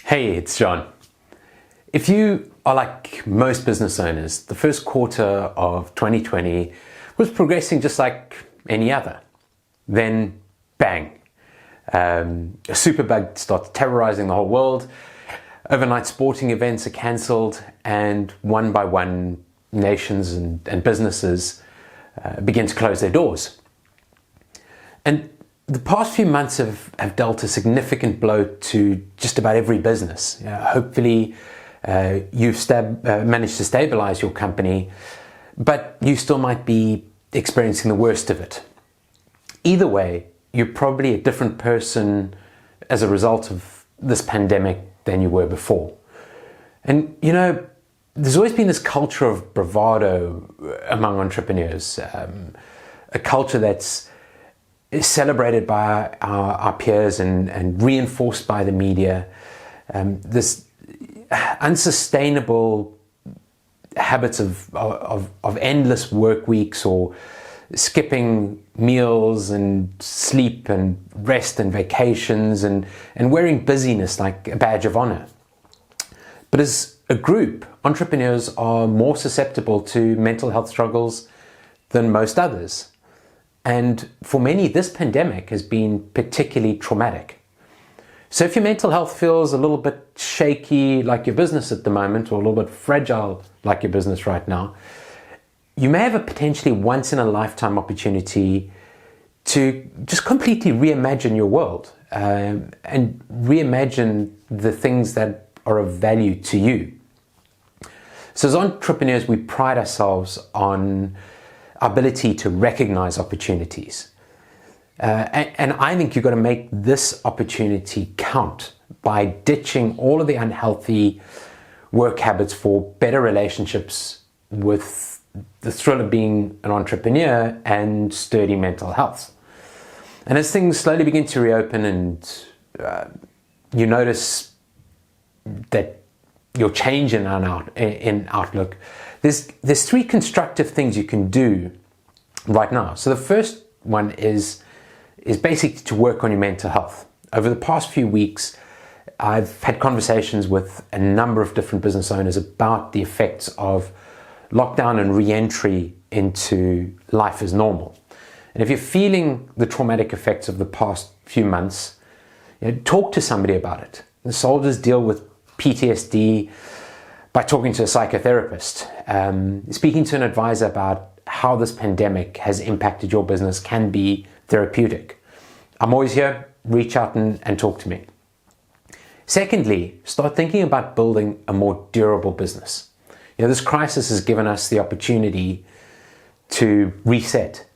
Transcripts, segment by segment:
Hey, it's John. If you are like most business owners, the first quarter of 2020 was progressing just like any other. Then, bang, a superbug starts terrorizing the whole world. Overnight sporting events are cancelled, and one by one, nations and businesses begin to close their doors. And the past few months have dealt a significant blow to just about every business. Hopefully, you've managed to stabilize your company, but you still might be experiencing the worst of it. Either way, you're probably a different person as a result of this pandemic than you were before. And there's always been this culture of bravado among entrepreneurs, a culture that's celebrated by our peers and reinforced by the media. This unsustainable habits of endless work weeks, or skipping meals and sleep and rest and vacations, and wearing busyness like a badge of honor. But as a group, entrepreneurs are more susceptible to mental health struggles than most others. And for many, this pandemic has been particularly traumatic. So if your mental health feels a little bit shaky like your business at the moment, or a little bit fragile like your business right now, you may have a potentially once-in-a-lifetime opportunity to just completely reimagine your world and reimagine the things that are of value to you. So as entrepreneurs, we pride ourselves on our ability to recognize opportunities. And I think you've got to make this opportunity count by ditching all of the unhealthy work habits for better relationships with the thrill of being an entrepreneur and sturdy mental health. And as things slowly begin to reopen and you notice that you're changing in outlook, there's three constructive things you can do right now. So the first one is basically to work on your mental health. Over the past few weeks, I've had conversations with a number of different business owners about the effects of lockdown and re-entry into life as normal. And if you're feeling the traumatic effects of the past few months, talk to somebody about it. The soldiers deal with PTSD by talking to a psychotherapist. Speaking to an advisor about how this pandemic has impacted your business can be therapeutic. I'm always here. Reach out and talk to me. Secondly, start thinking about building a more durable business. This crisis has given us the opportunity to reset.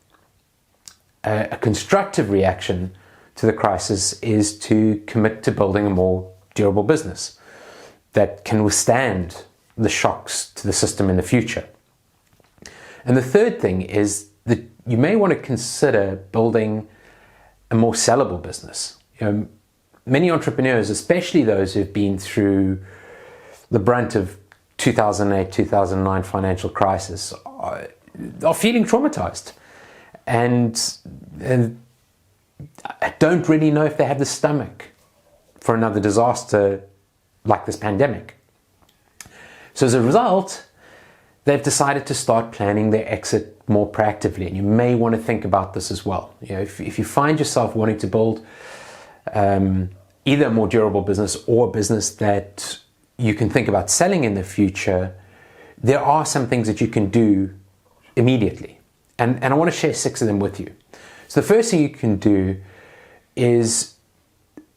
A constructive reaction to the crisis is to commit to building a more durable business that can withstand the shocks to the system in the future. And the third thing is that you may want to consider building a more sellable business. Many entrepreneurs, especially those who've been through the brunt of 2008, 2009 financial crisis, are feeling traumatized and don't really know if they have the stomach for another disaster like this pandemic. So as a result, they've decided to start planning their exit more proactively. And you may want to think about this as well. If you find yourself wanting to build either a more durable business or a business that you can think about selling in the future, there are some things that you can do immediately. And I want to share 6 of them with you. So the first thing you can do is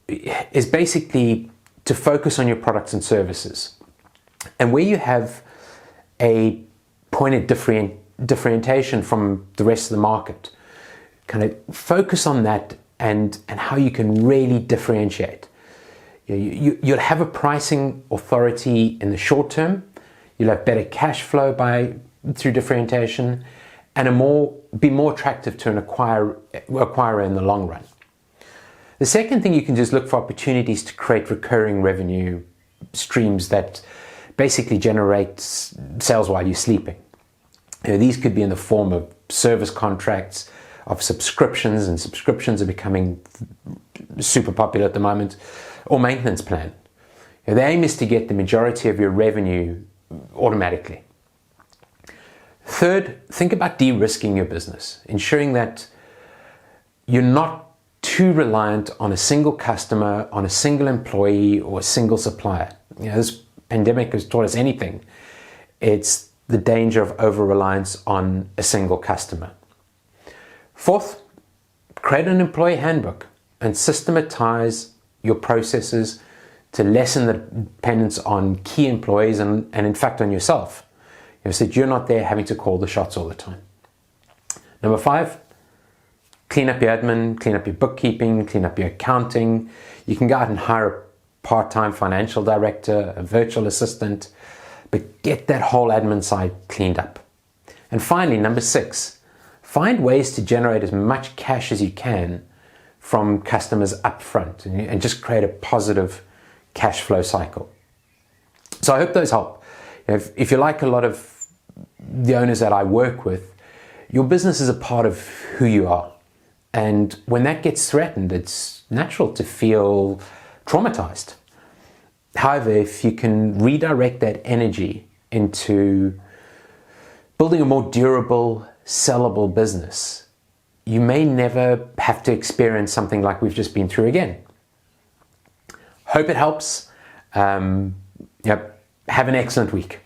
basically to focus on your products and services. And where you have a point of differentiation from the rest of the market, kind of focus on that and how you can really differentiate. You'll have a pricing authority in the short term, you'll have better cash flow through differentiation, and be more attractive to an acquirer in the long run. The second thing you can do is look for opportunities to create recurring revenue streams that basically generate sales while you're sleeping. These could be in the form of service contracts, of subscriptions, and subscriptions are becoming super popular at the moment, or maintenance plan. The aim is to get the majority of your revenue automatically. Third, think about de-risking your business, ensuring that you're not too reliant on a single customer, on a single employee, or a single supplier. This pandemic has taught us anything. It's the danger of over-reliance on a single customer. Fourth, create an employee handbook and systematize your processes to lessen the dependence on key employees and in fact on yourself. So that you're not there having to call the shots all the time. Number 5, clean up your admin, clean up your bookkeeping, clean up your accounting. You can go out and hire a part-time financial director, a virtual assistant, but get that whole admin side cleaned up. And finally, number 6, find ways to generate as much cash as you can from customers up front and just create a positive cash flow cycle. So I hope those help. If you're like a lot of the owners that I work with, your business is a part of who you are. And when that gets threatened, it's natural to feel traumatized. However, if you can redirect that energy into building a more durable, sellable business, you may never have to experience something like we've just been through again. Hope it helps. Have an excellent week.